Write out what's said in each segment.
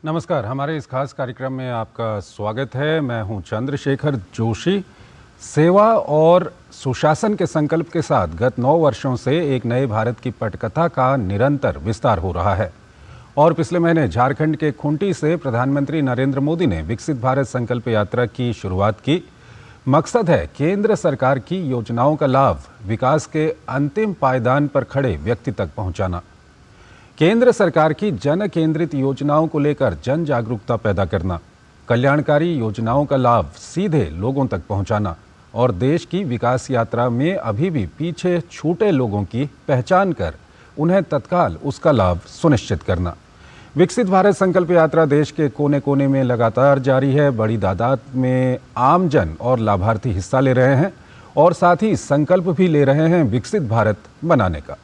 नमस्कार, हमारे इस खास कार्यक्रम में आपका स्वागत है। मैं हूं चंद्रशेखर जोशी। सेवा और सुशासन के संकल्प के साथ गत 9 वर्षों से एक नए भारत की पटकथा का निरंतर विस्तार हो रहा है और पिछले महीने झारखंड के खूंटी से प्रधानमंत्री नरेंद्र मोदी ने विकसित भारत संकल्प यात्रा की शुरुआत की। मकसद है केंद्र सरकार की योजनाओं का लाभ विकास के अंतिम पायदान पर खड़े व्यक्ति तक पहुंचाना, केंद्र सरकार की जन केंद्रित योजनाओं को लेकर जन जागरूकता पैदा करना, कल्याणकारी योजनाओं का लाभ सीधे लोगों तक पहुंचाना और देश की विकास यात्रा में अभी भी पीछे छूटे लोगों की पहचान कर उन्हें तत्काल उसका लाभ सुनिश्चित करना। विकसित भारत संकल्प यात्रा देश के कोने कोने में लगातार जारी है। बड़ी तादाद में आमजन और लाभार्थी हिस्सा ले रहे हैं और साथ ही संकल्प भी ले रहे हैं विकसित भारत बनाने का।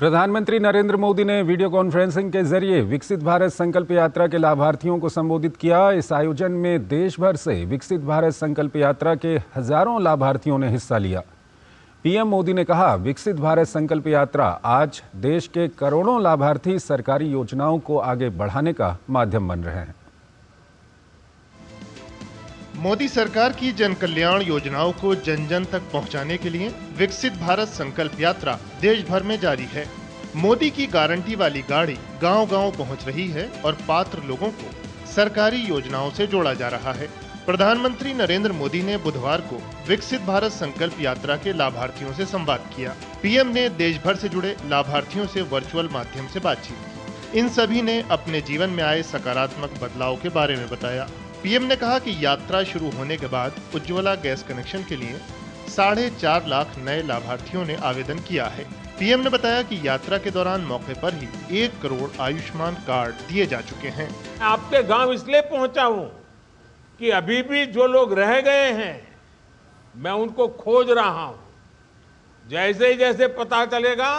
प्रधानमंत्री नरेंद्र मोदी ने वीडियो कॉन्फ्रेंसिंग के जरिए विकसित भारत संकल्प यात्रा के लाभार्थियों को संबोधित किया। इस आयोजन में देश भर से विकसित भारत संकल्प यात्रा के हजारों लाभार्थियों ने हिस्सा लिया। पीएम मोदी ने कहा, विकसित भारत संकल्प यात्रा आज देश के करोड़ों लाभार्थी सरकारी योजनाओं को आगे बढ़ाने का माध्यम बन रहे हैं। मोदी सरकार की जन कल्याण योजनाओं को जन जन तक पहुंचाने के लिए विकसित भारत संकल्प यात्रा देश भर में जारी है। मोदी की गारंटी वाली गाड़ी गांव-गांव पहुंच रही है और पात्र लोगों को सरकारी योजनाओं से जोड़ा जा रहा है। प्रधानमंत्री नरेंद्र मोदी ने बुधवार को विकसित भारत संकल्प यात्रा के लाभार्थियों से संवाद किया। पीएम ने देश भर से जुड़े लाभार्थियों से वर्चुअल माध्यम से बातचीत की। इन सभी ने अपने जीवन में आए सकारात्मक बदलाव के बारे में बताया। पीएम ने कहा कि यात्रा शुरू होने के बाद उज्ज्वला गैस कनेक्शन के लिए 4.5 लाख नए लाभार्थियों ने आवेदन किया है। पीएम ने बताया कि यात्रा के दौरान मौके पर ही 1 करोड़ आयुष्मान कार्ड दिए जा चुके हैं। आपके गांव इसलिए पहुंचा हूं कि अभी भी जो लोग रह गए हैं मैं उनको खोज रहा हूं। जैसे पता चलेगा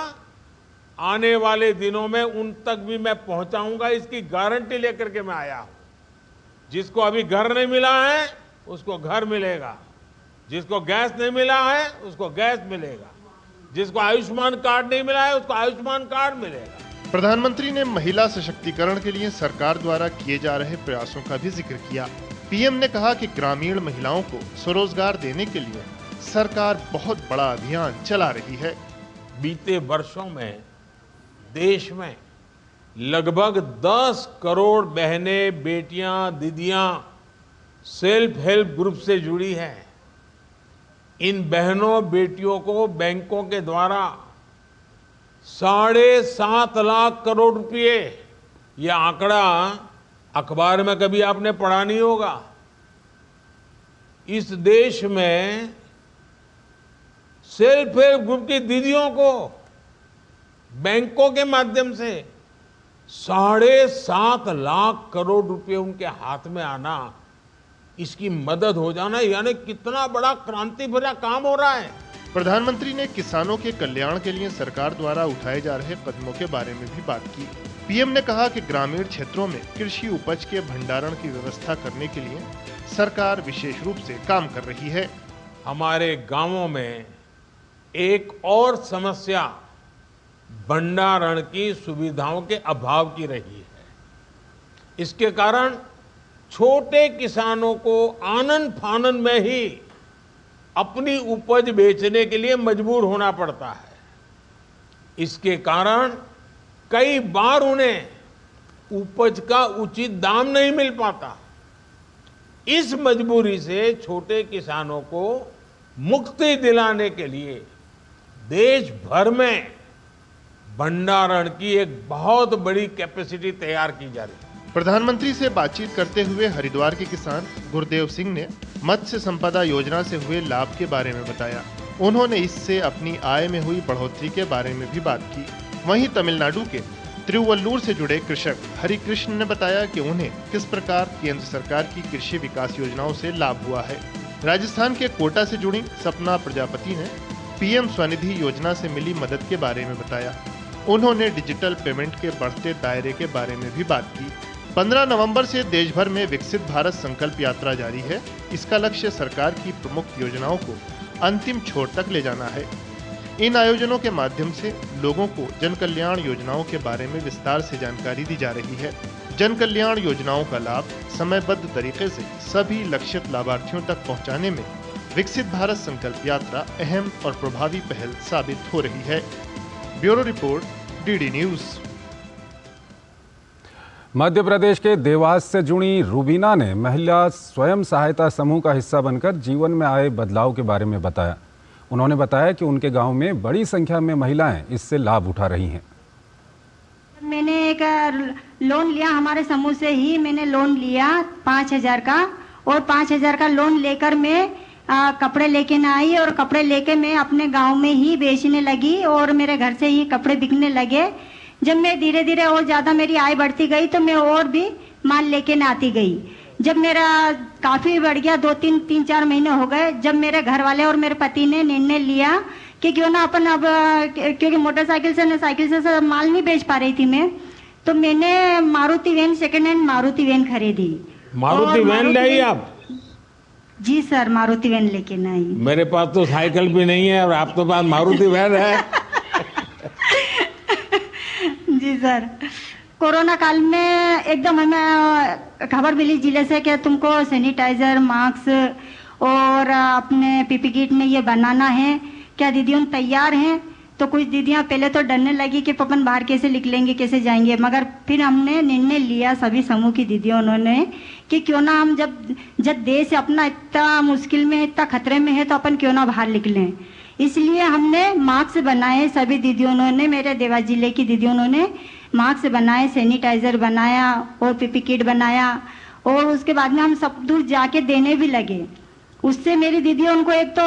आने वाले दिनों में उन तक भी मैं पहुंचाऊंगा, इसकी गारंटी लेकर के मैं आया हूं। जिसको अभी घर नहीं मिला है उसको घर मिलेगा, जिसको गैस नहीं मिला है उसको गैस मिलेगा, जिसको आयुष्मान कार्ड नहीं मिला है उसको आयुष्मान कार्ड मिलेगा। प्रधानमंत्री ने महिला सशक्तिकरण के लिए सरकार द्वारा किए जा रहे प्रयासों का भी जिक्र किया। पीएम ने कहा कि ग्रामीण महिलाओं को स्वरोजगार देने के लिए सरकार बहुत बड़ा अभियान चला रही है। बीते वर्षों में देश में लगभग 10 करोड़ बहनें, बेटियां, दीदियां सेल्फ हेल्प ग्रुप से जुड़ी हैं। इन बहनों बेटियों को बैंकों के द्वारा 7.5 लाख करोड़ रुपए, यह आंकड़ा अखबार में कभी आपने पढ़ा नहीं होगा। इस देश में सेल्फ हेल्प ग्रुप की दीदियों को बैंकों के माध्यम से 7.5 लाख करोड़ रुपए उनके हाथ में आना, इसकी मदद हो जाना, यानी कितना बड़ा क्रांति भरा काम हो रहा है। प्रधानमंत्री ने किसानों के कल्याण के लिए सरकार द्वारा उठाए जा रहे कदमों के बारे में भी बात की। पीएम ने कहा कि ग्रामीण क्षेत्रों में कृषि उपज के भंडारण की व्यवस्था करने के लिए सरकार विशेष रूप से काम कर रही है। हमारे गांवों में एक और समस्या भंडारण की सुविधाओं के अभाव की रही है। इसके कारण छोटे किसानों को आनन फानन में ही अपनी उपज बेचने के लिए मजबूर होना पड़ता है। इसके कारण कई बार उन्हें उपज का उचित दाम नहीं मिल पाता। इस मजबूरी से छोटे किसानों को मुक्ति दिलाने के लिए देश भर में भंडारण की एक बहुत बड़ी कैपेसिटी तैयार की जा रही है। प्रधानमंत्री से बातचीत करते हुए हरिद्वार के किसान गुरदेव सिंह ने मत्स्य संपदा योजना से हुए लाभ के बारे में बताया। उन्होंने इससे अपनी आय में हुई बढ़ोतरी के बारे में भी बात की। वहीं तमिलनाडु के तिरुवल्लुर से जुड़े कृषक हरिकृष्ण ने बताया कि उन्हें किस प्रकार केंद्र सरकार की कृषि विकास योजनाओं से लाभ हुआ है। राजस्थान के कोटा से जुड़ी सपना प्रजापति ने पीएम स्वनिधि योजना से मिली मदद के बारे में बताया। उन्होंने डिजिटल पेमेंट के बढ़ते दायरे के बारे में भी बात की। 15 नवंबर से देश भर में विकसित भारत संकल्प यात्रा जारी है। इसका लक्ष्य सरकार की प्रमुख योजनाओं को अंतिम छोर तक ले जाना है। इन आयोजनों के माध्यम से लोगों को जन कल्याण योजनाओं के बारे में विस्तार से जानकारी दी जा रही है। जन कल्याण योजनाओं का लाभ समयबद्ध तरीके से सभी लक्षित लाभार्थियों तक पहुंचाने में विकसित भारत संकल्प यात्रा अहम और प्रभावी पहल साबित हो रही है। Bureau report, DD news. Madhya Pradesh के देवास से जुड़ी रूबीना ने महिला स्वयं सहायता समूह का हिस्सा बनकर जीवन में आए बदलाव के बारे में बताया। उन्होंने बताया कि उनके गांव में बड़ी संख्या में महिलाएं इससे लाभ उठा रही हैं। मैंने एक लोन लिया, हमारे समूह से ही मैंने लोन लिया 5,000 का, और 5,000 का लोन लेकर मैं कपड़े लेके न आई, और कपड़े लेके मैं अपने गांव में ही बेचने लगी और मेरे घर से ही कपड़े बिकने लगे। जब मैं धीरे धीरे और ज़्यादा मेरी आय बढ़ती गई तो मैं और भी माल लेके न आती गई। जब मेरा काफ़ी बढ़ गया, 3-4 महीने हो गए, जब मेरे घर वाले और मेरे पति ने निर्णय लिया कि क्यों ना अपन अब, क्योंकि मोटरसाइकिल से साइकिल से माल नहीं बेच पा रही थी मैं, तो मैंने Maruti van, second hand Maruti van खरीदी। मारुति वैन लाई आप? जी सर, मारुति वैन लेके न आई। मेरे पास तो साइकिल भी नहीं है और आप तो पास मारुति वैन है। जी सर, कोरोना काल में एकदम हमें खबर मिली जिले से कि तुमको सैनिटाइजर, मास्क और अपने पीपी किट में ये बनाना है, क्या दीदियों तैयार हैं? तो कुछ दीदियां पहले तो डरने लगी कि अपन बाहर कैसे निकलेंगे, कैसे जाएंगे, मगर फिर हमने निर्णय लिया सभी समूह की दीदियों उन्होंने कि क्यों ना हम जब देश अपना इतना मुश्किल में, इतना खतरे में है, तो अपन क्यों ना बाहर निकलें। इसलिए हमने मास्क बनाए, सभी दीदियों ने, मेरे देवास जिले की दीदियों ने मास्क बनाए, सैनिटाइजर बनाया और पीपी किट बनाया, और उसके बाद में हम सब दूर जाके देने भी लगे। उससे मेरी दीदियों उनको एक तो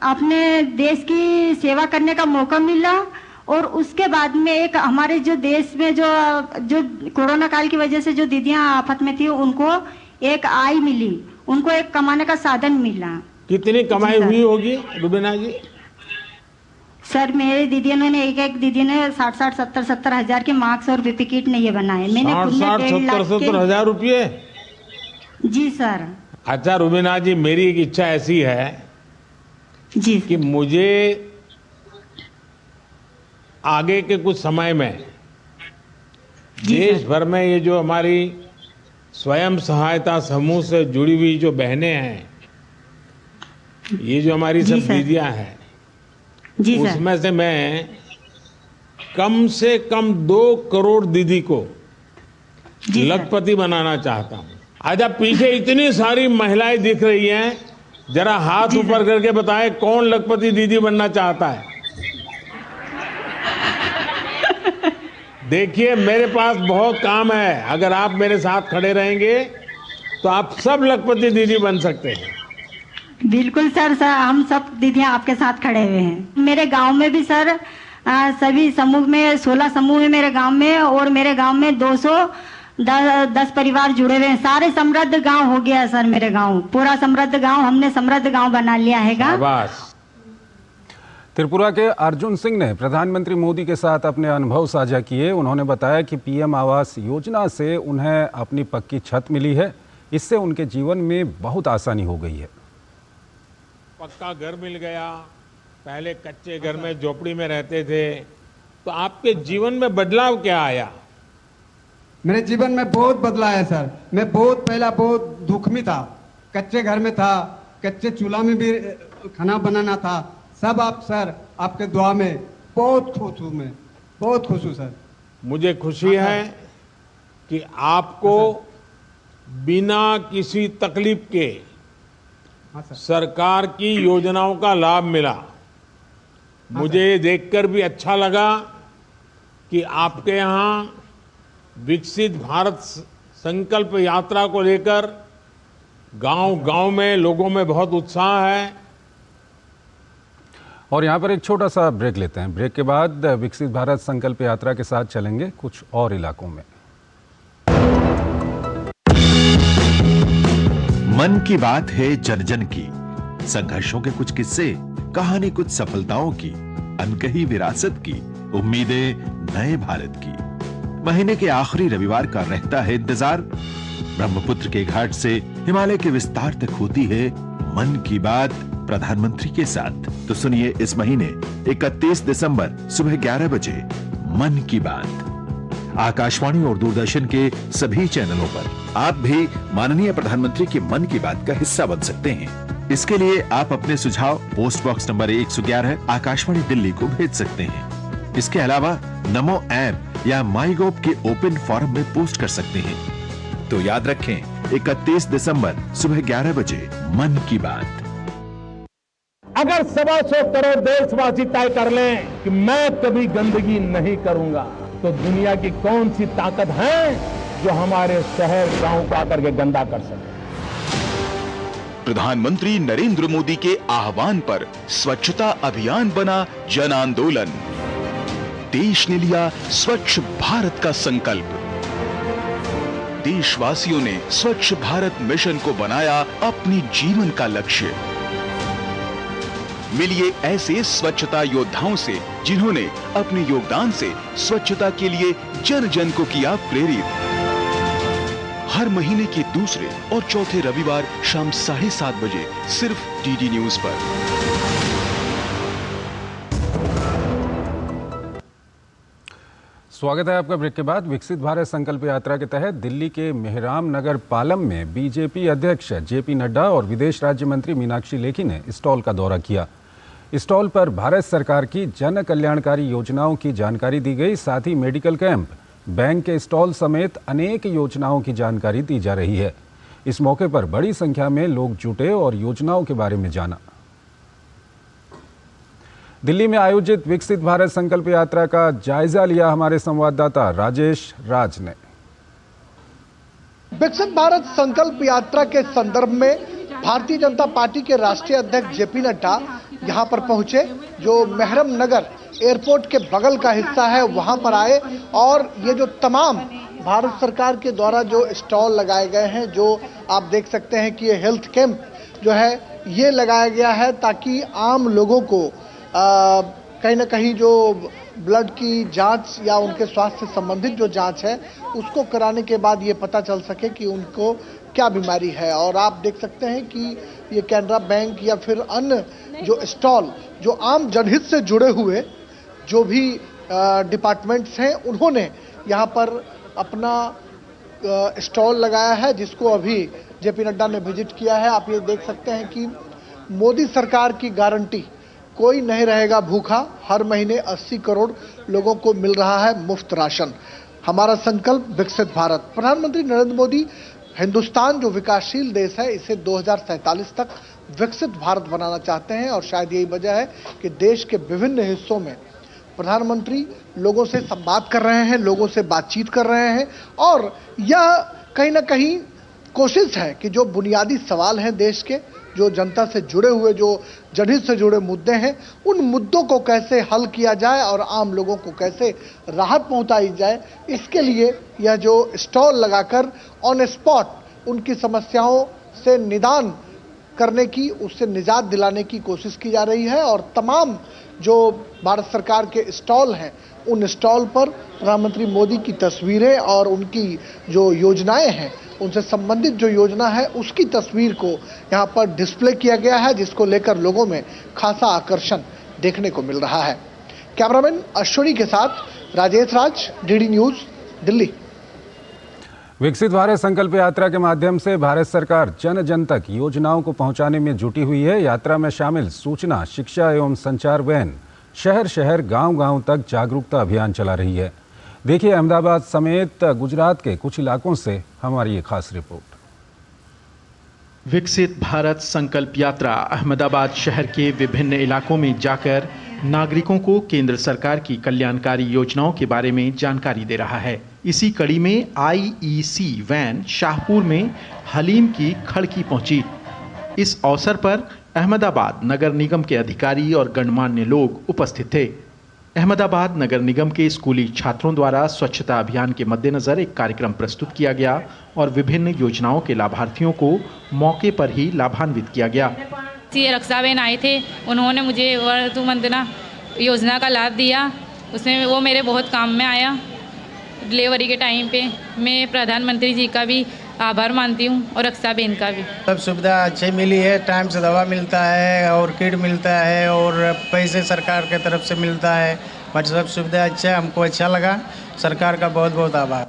अपने देश की सेवा करने का मौका मिला, और उसके बाद में एक हमारे जो देश में जो कोरोना काल की वजह से जो दीदियां आफत में थी, उनको एक आय मिली, उनको एक कमाने का साधन मिला। कितनी कमाई हुई होगी रूबीना जी? सर, मेरे दीदियों ने एक दीदी ने 60-70 हजार के मास्क और पीपी किट ने ये बनाए। मैंने 60-70 हजार रुपये? जी सर। अच्छा रूबीना जी, मेरी एक इच्छा ऐसी है जी कि मुझे आगे के कुछ समय में देश भर में ये जो हमारी स्वयं सहायता समूह से जुड़ी हुई जो बहनें हैं, ये जो हमारी सब दीदियां हैं, उसमें से मैं कम से कम 2 करोड़ दीदी को लखपति बनाना चाहता हूँ। आज आप पीछे इतनी सारी महिलाएं दिख रही हैं, जरा हाथ ऊपर करके बताएं कौन लखपति दीदी बनना चाहता है। देखिए, मेरे पास बहुत काम है, अगर आप मेरे साथ खड़े रहेंगे तो आप सब लखपति दीदी बन सकते हैं। बिल्कुल सर, हम सब दीदियां आपके साथ खड़े हुए हैं। मेरे गांव में भी सर सभी समूह में 16 समूह है मेरे गांव में, और मेरे गांव में 210 परिवार जुड़े हुए हैं। सारे समृद्ध गांव हो गया सर, मेरे गांव पूरा समृद्ध गांव, हमने समृद्ध गांव बना लिया है। त्रिपुरा के अर्जुन सिंह ने प्रधानमंत्री मोदी के साथ अपने अनुभव साझा किए। उन्होंने बताया कि पीएम आवास योजना से उन्हें अपनी पक्की छत मिली है, इससे उनके जीवन में बहुत आसानी हो गई है। पक्का घर मिल गया, पहले कच्चे घर में झोपड़ी में रहते थे, तो आपके जीवन में बदलाव क्या आया? मेरे जीवन में बहुत बदलाव है सर। मैं पहला बहुत दुख में था, कच्चे घर में था, कच्चे चूल्हा में भी खाना बनाना था। सब आप सर, आपके दुआ में बहुत खुश हूँ, मैं बहुत खुश हूँ सर। मुझे खुशी है कि आपको बिना किसी तकलीफ के सरकार की योजनाओं का लाभ मिला। मुझे ये देखकर भी अच्छा लगा कि आपके यहाँ विकसित भारत संकल्प यात्रा को लेकर गांव-गांव में लोगों में बहुत उत्साह है। और यहाँ पर एक छोटा सा ब्रेक लेते हैं। ब्रेक के बाद विकसित भारत संकल्प यात्रा के साथ चलेंगे कुछ और इलाकों में। मन की बात है जन-जन की, संघर्षों के कुछ किस्से, कहानी कुछ सफलताओं की, अनकही विरासत की, उम्मीदें नए भारत की। महीने के आखिरी रविवार का रहता है इंतजार। ब्रह्मपुत्र के घाट से हिमालय के विस्तार तक होती है मन की बात प्रधानमंत्री के साथ। तो सुनिए इस महीने 31 दिसंबर सुबह 11 बजे मन की बात आकाशवाणी और दूरदर्शन के सभी चैनलों पर। आप भी माननीय प्रधानमंत्री के मन की बात का हिस्सा बन सकते हैं। इसके लिए आप अपने सुझाव post box number 111 Akashvani Delhi को भेज सकते हैं। इसके अलावा नमो ऐप या माईगोव के ओपन फोरम में पोस्ट कर सकते हैं। तो याद रखें 31 दिसंबर सुबह 11 बजे मन की बात। अगर 125 करोड़ देशवासी तय कर लें कि मैं कभी गंदगी नहीं करूंगा, तो दुनिया की कौन सी ताकत है जो हमारे शहर गांव को आकर के गंदा कर सके। प्रधानमंत्री नरेंद्र मोदी के आह्वान पर स्वच्छता अभियान बना जन आंदोलन। देश ने लिया स्वच्छ भारत का संकल्प। देशवासियों ने स्वच्छ भारत मिशन को बनाया अपनी जीवन का लक्ष्य। मिलिए ऐसे स्वच्छता योद्धाओं से जिन्होंने अपने योगदान से स्वच्छता के लिए जन जन को किया प्रेरित। हर महीने के दूसरे और चौथे रविवार शाम 7:30 बजे सिर्फ डीडी न्यूज पर। स्वागत है आपका ब्रेक के बाद। विकसित भारत संकल्प यात्रा के तहत दिल्ली के मेहराम नगर पालम में बीजेपी अध्यक्ष जेपी नड्डा और विदेश राज्य मंत्री मीनाक्षी लेखी ने स्टॉल का दौरा किया। स्टॉल पर भारत सरकार की जन कल्याणकारी योजनाओं की जानकारी दी गई। साथ ही मेडिकल कैंप, बैंक के स्टॉल समेत अनेक योजनाओं की जानकारी दी जा रही है। इस मौके पर बड़ी संख्या में लोग जुटे और योजनाओं के बारे में जाना। दिल्ली में आयोजित विकसित भारत संकल्प यात्रा का जायजा लिया हमारे संवाददाता राजेश राज ने। विकसित भारत संकल्प यात्रा के संदर्भ में भारतीय जनता पार्टी के राष्ट्रीय अध्यक्ष जेपी नड्डा यहां पर पहुंचे, जो मेहरम नगर एयरपोर्ट के बगल का हिस्सा है वहां पर आए और ये जो तमाम भारत सरकार के द्वारा जो स्टॉल लगाए गए हैं, जो आप देख सकते हैं कि ये हेल्थ कैंप जो है ये लगाया गया है ताकि आम लोगों को कहीं ना कहीं जो ब्लड की जांच या उनके स्वास्थ्य से संबंधित जो जांच है उसको कराने के बाद ये पता चल सके कि उनको क्या बीमारी है। और आप देख सकते हैं कि ये कैनरा बैंक या फिर अन्य जो स्टॉल जो आम जनहित से जुड़े हुए जो भी डिपार्टमेंट्स हैं उन्होंने यहाँ पर अपना स्टॉल लगाया है, जिसको अभी जेपी नड्डा ने विजिट किया है। आप ये देख सकते हैं कि मोदी सरकार की गारंटी, कोई नहीं रहेगा भूखा। हर महीने 80 करोड़ लोगों को मिल रहा है मुफ्त राशन। हमारा संकल्प विकसित भारत। प्रधानमंत्री नरेंद्र मोदी हिंदुस्तान जो विकासशील देश है इसे 2047 तक विकसित भारत बनाना चाहते हैं और शायद यही वजह है कि देश के विभिन्न हिस्सों में प्रधानमंत्री लोगों से संवाद कर रहे हैं, लोगों से बातचीत कर रहे हैं और यह कहीं ना कहीं कोशिश है कि जो बुनियादी सवाल हैं देश के, जो जनता से जुड़े हुए, जो जनहित से जुड़े मुद्दे हैं, उन मुद्दों को कैसे हल किया जाए और आम लोगों को कैसे राहत पहुंचाई जाए, इसके लिए यह जो स्टॉल लगाकर ऑन स्पॉट उनकी समस्याओं से निदान करने की, उससे निजात दिलाने की कोशिश की जा रही है। और तमाम जो भारत सरकार के स्टॉल हैं उन स्टॉल पर प्रधानमंत्री मोदी की तस्वीरें और उनकी जो योजनाएं हैं उनसे संबंधित जो योजना है उसकी तस्वीर को यहाँ पर डिस्प्ले किया गया है, जिसको लेकर लोगों में खासा आकर्षण देखने को मिल रहा है। कैमरामैन अश्विनी के साथ राजेश राज, डीडी न्यूज, दिल्ली। विकसित भारत संकल्प यात्रा के माध्यम से भारत सरकार जन जन तक योजनाओं को पहुंचाने में जुटी हुई है। यात्रा में शामिल सूचना, शिक्षा एवं संचार वैन शहर शहर, गांव गांव तक जागरूकता अभियान चला रही है। देखिए अहमदाबाद समेत गुजरात के कुछ इलाकों से हमारी ये खास रिपोर्ट। विकसित भारत संकल्प यात्रा अहमदाबाद शहर के विभिन्न इलाकों में जाकर नागरिकों को केंद्र सरकार की कल्याणकारी योजनाओं के बारे में जानकारी दे रहा है। इसी कड़ी में आईईसी वैन शाहपुर में हलीम की खड़की पहुंची। इस अवसर पर अहमदाबाद नगर निगम के अधिकारी और गणमान्य लोग उपस्थित थे। अहमदाबाद नगर निगम के स्कूली छात्रों द्वारा स्वच्छता अभियान के मद्देनजर एक कार्यक्रम प्रस्तुत किया गया और विभिन्न योजनाओं के लाभार्थियों को मौके पर ही लाभान्वित किया गया। रक्षाबेन आए थे, उन्होंने मुझे वरदु वंदना योजना का लाभ दिया उसमें वो मेरे बहुत काम में आया डिलीवरी के टाइम पे। मैं प्रधानमंत्री जी का भी आभार मानती हूँ और रक्षा बहन का भी। सब सुविधा अच्छी मिली है, टाइम से दवा मिलता है और किट मिलता है और पैसे सरकार के तरफ से मिलता है। बट सब सुविधा अच्छा, हमको अच्छा लगा। सरकार का बहुत बहुत आभार।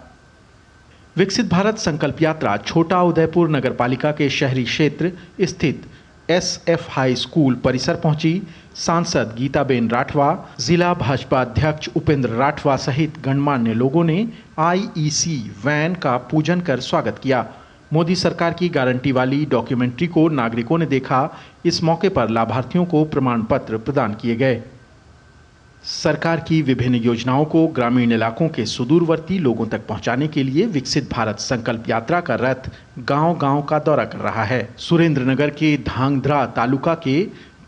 विकसित भारत संकल्प यात्रा छोटा उदयपुर नगर पालिका के शहरी क्षेत्र स्थित SF हाई स्कूल परिसर पहुंची। सांसद गीताबेन राठवा, जिला भाजपा अध्यक्ष उपेंद्र राठवा सहित गणमान्य लोगों ने IEC वैन का पूजन कर स्वागत किया। मोदी सरकार की गारंटी वाली डॉक्यूमेंट्री को नागरिकों ने देखा। इस मौके पर लाभार्थियों को प्रमाण पत्र प्रदान किए गए। सरकार की विभिन्न योजनाओं को ग्रामीण इलाकों के सुदूरवर्ती लोगों तक पहुंचाने के लिए विकसित भारत संकल्प यात्रा का रथ गांव-गांव का दौरा कर रहा है। सुरेंद्रनगर के धांगध्रा तालुका के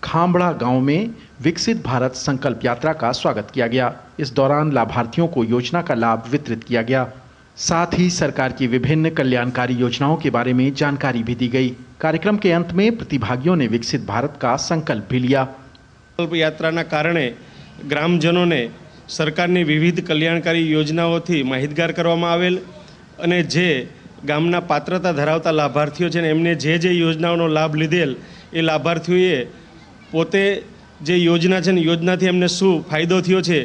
खांबड़ा गांव में विकसित भारत संकल्प यात्रा का स्वागत किया गया। इस दौरान लाभार्थियों को योजना का लाभ वितरित किया गया। साथ ही सरकार की विभिन्न कल्याणकारी योजनाओं के बारे में जानकारी भी दी गई। कार्यक्रम के अंत में प्रतिभागियों ने विकसित भारत का संकल्प भी लिया। संकल्प यात्राના કારણે ગ્રામજનોને સરકારની વિવિધ કલ્યાણકારી યોજનાઓથી માહિતગાર કરવામાં આવેલ અને જે ગામના પાત્રતા ધરાવતા લાભાર્થીઓ છે ને એમને જે યોજનાઓનો લાભ લીધેલ એ લાભાર્થીઓએ પોતે જે યોજના છે ને યોજનાથી એમને શું ફાયદો થયો છે।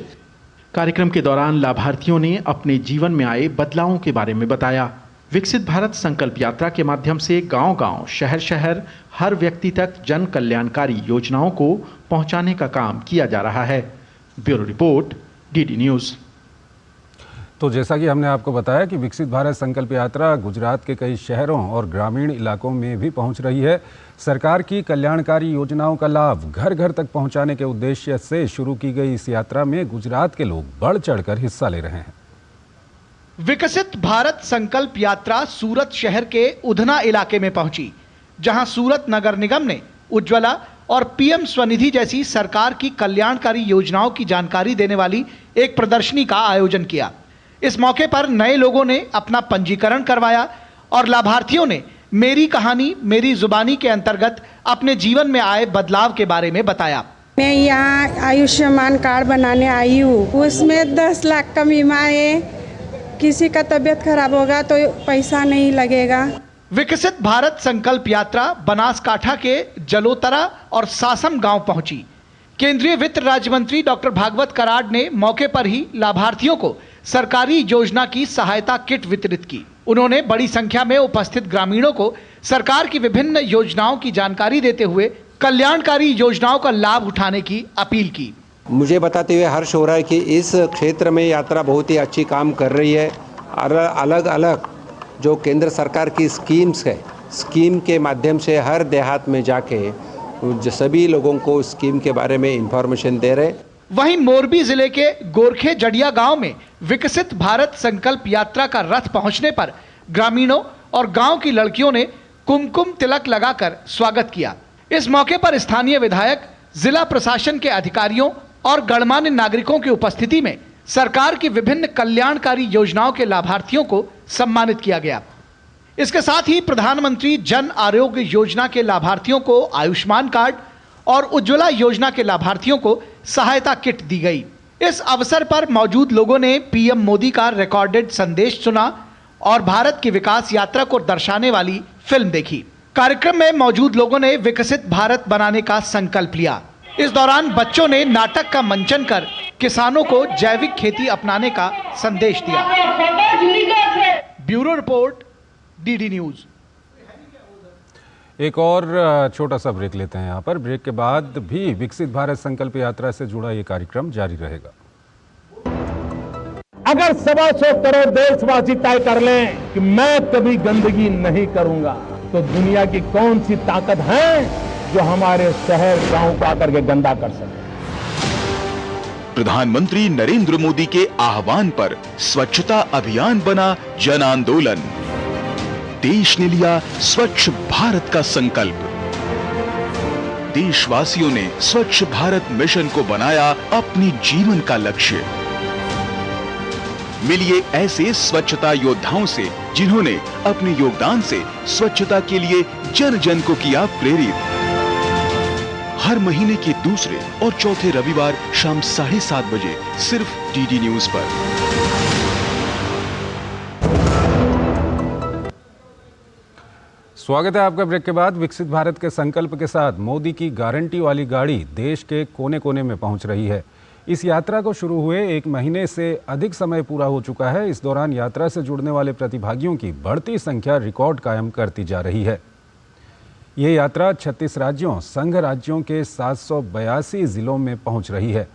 कार्यक्रम के दौरान लाभार्थियों ने अपने जीवन में आए बदलावों के बारे में बताया। विकसित भारत संकल्प यात्रा के माध्यम से गांव-गांव, शहर-शहर, हर व्यक्ति तक जन कल्याणकारी योजनाओं को पहुंचाने का काम किया जा रहा है। Bureau report, DD news. तो जैसा कि हमने आपको बताया कि विकसित भारत संकल्प यात्रा गुजरात के कई शहरों और ग्रामीण इलाकों में भी पहुंच रही है। सरकार की कल्याणकारी योजनाओं का लाभ घर घर तक पहुंचाने के उद्देश्य से शुरू की गई इस यात्रा में गुजरात के लोग बढ़ चढ़कर हिस्सा ले रहे हैं। विकसित भारत संकल्प यात्रा सूरत शहर के उधना इलाके में पहुंची, जहां सूरत नगर निगम ने उज्ज्वला और PM स्वनिधि जैसी सरकार की कल्याणकारी योजनाओं की जानकारी देने वाली एक प्रदर्शनी का आयोजन किया। इस मौके पर नए लोगों ने अपना पंजीकरण करवाया और लाभार्थियों ने मेरी कहानी मेरी जुबानी के अंतर्गत अपने जीवन में आए बदलाव के बारे में बताया। मैं यहाँ आयुष्मान कार्ड बनाने आई हूँ। उसमें 10 लाख का बीमा है। किसी का तबीयत खराब होगा तो पैसा नहीं लगेगा। विकसित भारत संकल्प यात्रा बनासकांठा के जलोतरा और सासम गांव पहुंची। केंद्रीय वित्त राज्य मंत्री डॉक्टर भागवत कराड ने मौके पर ही लाभार्थियों को सरकारी योजना की सहायता किट वितरित की। उन्होंने बड़ी संख्या में उपस्थित ग्रामीणों को सरकार की विभिन्न योजनाओं की जानकारी देते हुए कल्याणकारी योजनाओं का लाभ उठाने की अपील की। मुझे बताते हुए हर्ष हो रहा है कि इस क्षेत्र में यात्रा बहुत ही अच्छी काम कर रही है। अलग अलग जो केंद्र सरकार की स्कीम्स है, स्कीम के माध्यम से हर देहात में जाके सभी लोगों को स्कीम के बारे में इंफॉर्मेशन दे रहे। वहीं मोरबी जिले के गोरखे जड़िया गांव में विकसित भारत संकल्प यात्रा का रथ पहुंचने पर ग्रामीणों और गांव की लड़कियों ने कुमकुम तिलक लगाकर स्वागत किया। इस मौके पर स्थानीय विधायक, जिला प्रशासन के अधिकारियों और गणमान्य नागरिकों की उपस्थिति में सरकार की विभिन्न कल्याणकारी योजनाओं के लाभार्थियों को सम्मानित किया गया। इसके साथ ही प्रधानमंत्री जन आरोग्य योजना के लाभार्थियों को आयुष्मान कार्ड और उज्ज्वला योजना के लाभार्थियों को सहायता किट दी गई। इस अवसर पर मौजूद लोगों ने PM मोदी का रिकॉर्डेड संदेश सुना और भारत की विकास यात्रा को दर्शाने वाली फिल्म देखी। कार्यक्रम में मौजूद लोगों ने विकसित भारत बनाने का संकल्प लिया। इस दौरान बच्चों ने नाटक का मंचन कर किसानों को जैविक खेती अपनाने का संदेश दिया। Bureau report, DD news. एक और छोटा सा ब्रेक लेते हैं यहाँ पर। ब्रेक के बाद भी विकसित भारत संकल्प यात्रा से जुड़ा ये कार्यक्रम जारी रहेगा। अगर 125 करोड़ देशवासी तय कर लें कि मैं कभी गंदगी नहीं करूंगा, तो दुनिया की कौन सी ताकत है जो हमारे शहर गांव को आकर के गंदा कर सके। प्रधानमंत्री नरेंद्र मोदी के आह्वान पर स्वच्छता अभियान बना जन आंदोलन। देश ने लिया स्वच्छ भारत का संकल्प। देशवासियों ने स्वच्छ भारत मिशन को बनाया अपनी जीवन का लक्ष्य। मिलिए ऐसे स्वच्छता योद्धाओं से जिन्होंने अपने योगदान से स्वच्छता के लिए जन जन को किया प्रेरित। हर महीने के दूसरे और चौथे रविवार शाम 7:30 बजे सिर्फ डीडी न्यूज पर। स्वागत है आपका ब्रेक के बाद। विकसित भारत के संकल्प के साथ मोदी की गारंटी वाली गाड़ी देश के कोने कोने में पहुंच रही है। इस यात्रा को शुरू हुए 1 महीने से अधिक समय पूरा हो चुका है। इस दौरान यात्रा से जुड़ने वाले प्रतिभागियों की बढ़ती संख्या रिकॉर्ड कायम करती जा रही है। ये यात्रा 36 राज्यों, संघ राज्यों के 782 जिलों में पहुंच रही है।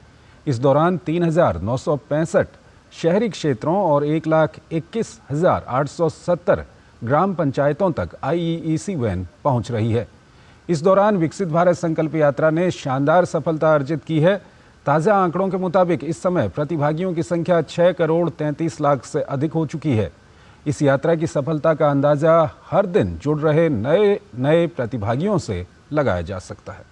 इस दौरान 3,965 शहरी क्षेत्रों और 1,21,870 ग्राम पंचायतों तक IEEC वैन पहुंच रही है। इस दौरान विकसित भारत संकल्प यात्रा ने शानदार सफलता अर्जित की है। ताज़ा आंकड़ों के मुताबिक इस समय प्रतिभागियों की संख्या 6 करोड़ 33 लाख से अधिक हो चुकी है। इस यात्रा की सफलता का अंदाज़ा हर दिन जुड़ रहे नए प्रतिभागियों से लगाया जा सकता है।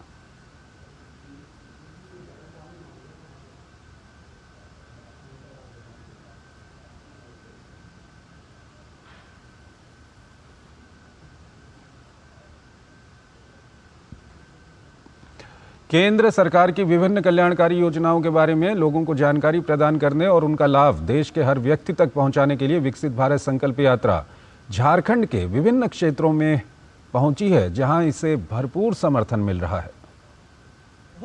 केंद्र सरकार की विभिन्न कल्याणकारी योजनाओं के बारे में लोगों को जानकारी प्रदान करने और उनका लाभ देश के हर व्यक्ति तक पहुंचाने के लिए विकसित भारत संकल्प यात्रा झारखंड के विभिन्न क्षेत्रों में पहुंची है, जहां इसे भरपूर समर्थन मिल रहा है।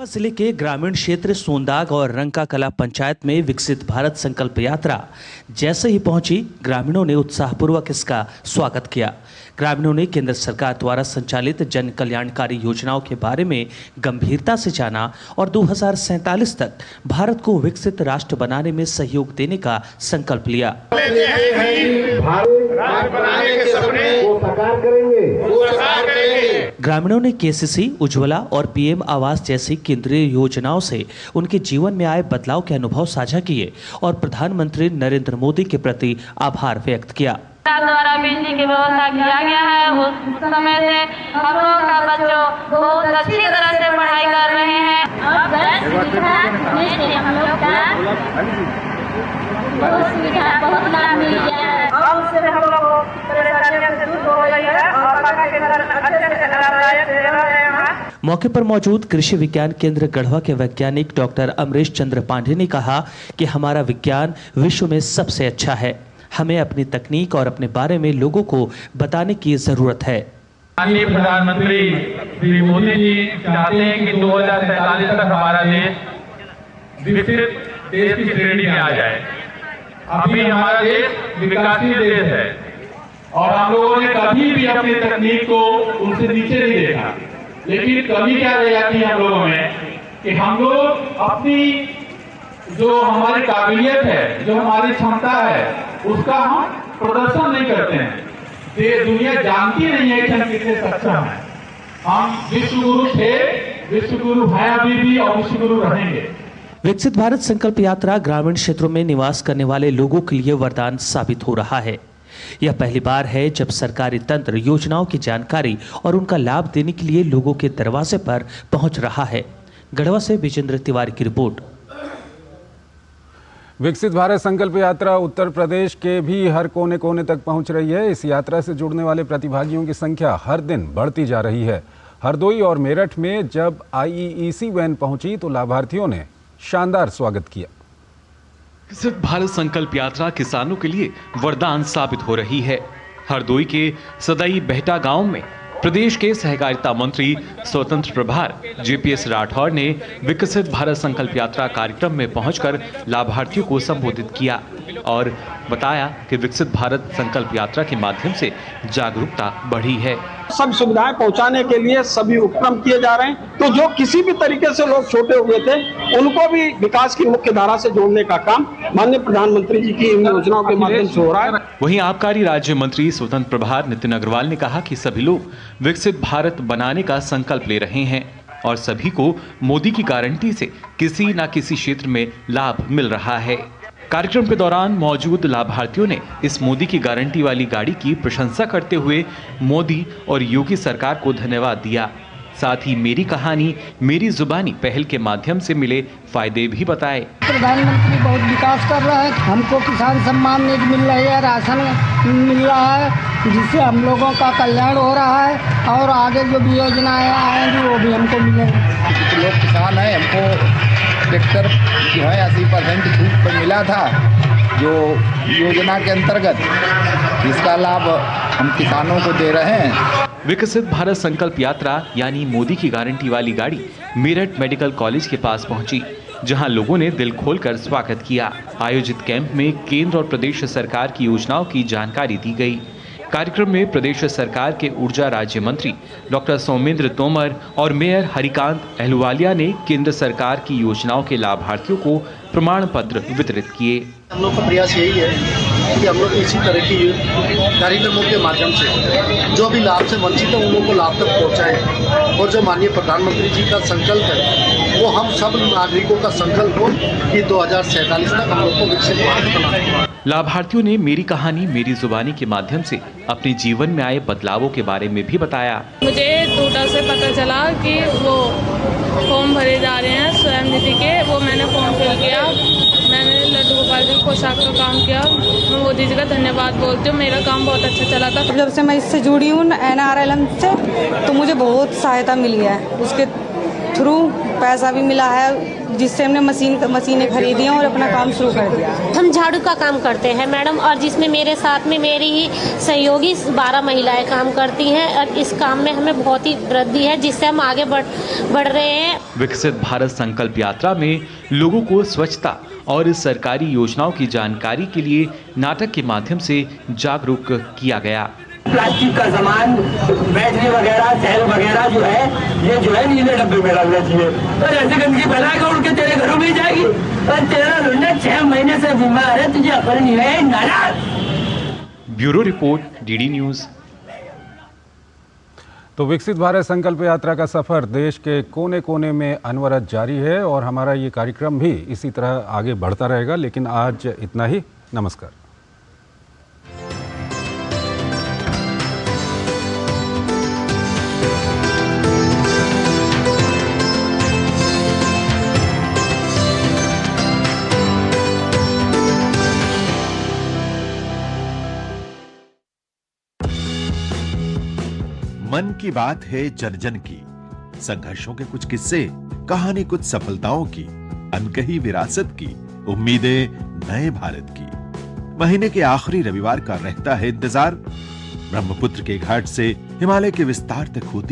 जिले के ग्रामीण क्षेत्र सोनदाग और रंकाकला पंचायत में विकसित भारत संकल्प यात्रा जैसे ही पहुंची, ग्रामीणों ने उत्साहपूर्वक इसका स्वागत किया। ग्रामीणों ने केंद्र सरकार द्वारा संचालित जन कल्याणकारी योजनाओं के बारे में गंभीरता से जाना और 2047 तक भारत को विकसित राष्ट्र बनाने में सहयोग देने का संकल्प लिया। ग्रामीणों ने KCC, उज्ज्वला और PM आवास जैसी केंद्रीय योजनाओं से उनके जीवन में आए बदलाव के अनुभव साझा किए और प्रधानमंत्री नरेंद्र मोदी के प्रति आभार व्यक्त किया। द्वारा बिजली की व्यवस्था किया गया है, उस समय से हम लोग का बच्चों बहुत अच्छी तरह से पढ़ाई कर रहे हैं। हम लोग का बहुत लाभ मिल गया है। अब से हम लोग परेशानियों से दूर हो गई है और अच्छे से लाभदायक सेवा है। मौके पर मौजूद कृषि विज्ञान केंद्र गढ़वा के वैज्ञानिक डॉक्टर अमरेश चंद्र पांडे ने कहा कि हमारा विज्ञान विश्व में सबसे अच्छा है। हमें अपनी तकनीक और अपने बारे में लोगों को बताने की जरूरत है। माननीय प्रधानमंत्री श्री मोदी जी चाहते हैं कि 2047 तक हमारा देश विकसित देश की श्रेणी में आ जाए। अभी हमारा देश विकासशील देश है और हम लोगों ने कभी भी अपनी तकनीक को उनसे नीचे नहीं देखा। लेकिन कमी क्या रह जाती है हम लोगों में कि हम लोग अपनी जो हमारी काबिलियत है, जो हमारी क्षमता है, उसका हम प्रदर्शन नहीं करते हैं। दुनिया जानती नहीं है कि हम कितने सक्षम हैं। हम विश्व गुरु थे, विश्व गुरु हैं अभी भी और विश्व गुरु रहेंगे। विकसित भारत संकल्प यात्रा ग्रामीण क्षेत्रों में निवास करने वाले लोगों के लिए वरदान साबित हो रहा है। यह पहली बार है जब सरकारी तंत्र योजनाओं की जानकारी और उनका लाभ देने के लिए लोगों के दरवाजे पर पहुंच रहा है। गढ़वा से विजेंद्र तिवारी की रिपोर्ट। विकसित भारत संकल्प यात्रा उत्तर प्रदेश के भी हर कोने कोने तक पहुंच रही है। इस यात्रा से जुड़ने वाले प्रतिभागियों की संख्या हर दिन बढ़ती जा रही है। हरदोई और मेरठ में जब IEEC वैन पहुंची तो लाभार्थियों ने शानदार स्वागत किया। विकसित भारत संकल्प यात्रा किसानों के लिए वरदान साबित हो रही है। हरदोई के सदई बेहटा गांव में प्रदेश के सहकारिता मंत्री स्वतंत्र प्रभार JPS राठौर ने विकसित भारत संकल्प यात्रा कार्यक्रम में पहुंचकर लाभार्थियों को संबोधित किया और बताया कि विकसित भारत संकल्प यात्रा के माध्यम से जागरूकता बढ़ी है। सब सुविधाएं पहुंचाने के लिए सभी उपक्रम किए जा रहे हैं। तो जो किसी भी तरीके से लोग छोटे हुए थे, उनको भी विकास की मुख्य धारा से जोड़ने का काम माननीय प्रधानमंत्री जी की इन योजनाओं के माध्यम से हो रहा है। वहीं आबकारी राज्य मंत्री स्वतंत्र प्रभार नितिन अग्रवाल ने कहा कि सभी लोग विकसित भारत बनाने का संकल्प ले रहे हैं और सभी को मोदी की गारंटी से किसी न किसी क्षेत्र में लाभ मिल रहा है। कार्यक्रम के दौरान मौजूद लाभार्थियों ने इस मोदी की गारंटी वाली गाड़ी की प्रशंसा करते हुए मोदी और योगी सरकार को धन्यवाद दिया। साथ ही मेरी कहानी मेरी जुबानी पहल के माध्यम से मिले फायदे भी बताए। प्रधानमंत्री बहुत विकास कर रहा है, हमको किसान सम्मान निधि मिल रही है, राशन मिल रहा है, जिससे हम लोगों का कल्याण हो रहा है और आगे जो भी योजनाएं आएंगी वो भी हमको मिलेंगी। कुछ लोग किसान हैं, हमको ट्रैक्टर जो है 80% छूट पर मिला था जो योजना के अंतर्गत, इसका लाभ हम किसानों को दे रहे हैं। विकसित भारत संकल्प यात्रा यानी मोदी की गारंटी वाली गाड़ी मेरठ मेडिकल कॉलेज के पास पहुंची, जहां लोगों ने दिल खोलकर स्वागत किया। आयोजित कैंप में केंद्र और प्रदेश सरकार की योजनाओं की जानकारी दी गई। कार्यक्रम में प्रदेश सरकार के ऊर्जा राज्य मंत्री डॉक्टर सौमेंद्र तोमर और मेयर हरिकांत अहलुवालिया ने केंद्र सरकार की योजनाओं के लाभार्थियों को प्रमाण पत्र वितरित किए। हम लोग का प्रयास यही है कि हम लोग इसी तरह की कार्यक्रमों के माध्यम से जो भी लाभ से वंचित है उन लोगों को लाभ तक पहुंचाएं, और जो माननीय प्रधानमंत्री जी का संकल्प है वो हम सब नागरिकों का संकल्प हो कि 2047 तक हम लोग को विकसित भारत बनाना। लाभार्थियों ने मेरी कहानी मेरी जुबानी के माध्यम से अपने जीवन में आए बदलावों के बारे में भी बताया। मुझे टूटा से पता चला कि वो फॉर्म भरे जा रहे हैं स्वयं निधि के, वो मैंने फॉर्म फिल किया। मैंने लड्डू गोपाल जी को पोशाक का काम किया। मैं मोदी जी का धन्यवाद बोलती हूँ, मेरा काम बहुत अच्छा चला था। जब से मैं इससे जुड़ी हूँ NRLM से, तो मुझे बहुत सहायता मिली है। उसके थ्रू पैसा भी मिला है, जिससे हमने मशीनें खरीदी हैं और अपना काम शुरू कर दिया। हम झाड़ू का काम करते हैं मैडम, और जिसमें मेरे साथ में मेरी ही सहयोगी 12 महिलाएं काम करती हैं, और इस काम में हमें बहुत ही वृद्धि है, जिससे हम आगे बढ़ रहे हैं। विकसित भारत संकल्प यात्रा में लोगों को स्वच्छता और सरकारी योजनाओं की जानकारी के लिए नाटक के माध्यम से जागरूक किया गया। प्लास्टिक का सामान, बैटरी वगैरह, सेल वगैरह जो है, ये जो है नीले डब्बे में डालना चाहिए, और ऐसे गंदगी फैला के उड़ के तेरे घरों में जाएगी, और तेरा लुंडा 6 महीने से बीमार है, तुझे अकल नहीं है नाराज। Bureau report, DD news. तो विकसित भारत संकल्प यात्रा का सफर देश के कोने कोने में अनवरत जारी है और हमारा ये कार्यक्रम भी इसी तरह आगे बढ़ता रहेगा। लेकिन आज इतना ही। नमस्कार। मन की बात है जन जन की, संघर्षों के कुछ किस्से, कहानी कुछ सफलताओं की, अनकही विरासत की, उम्मीदें नए भारत की। महीने के आखिरी रविवार का रहता है इंतजार। ब्रह्मपुत्र के घाट से हिमालय के विस्तार तक होती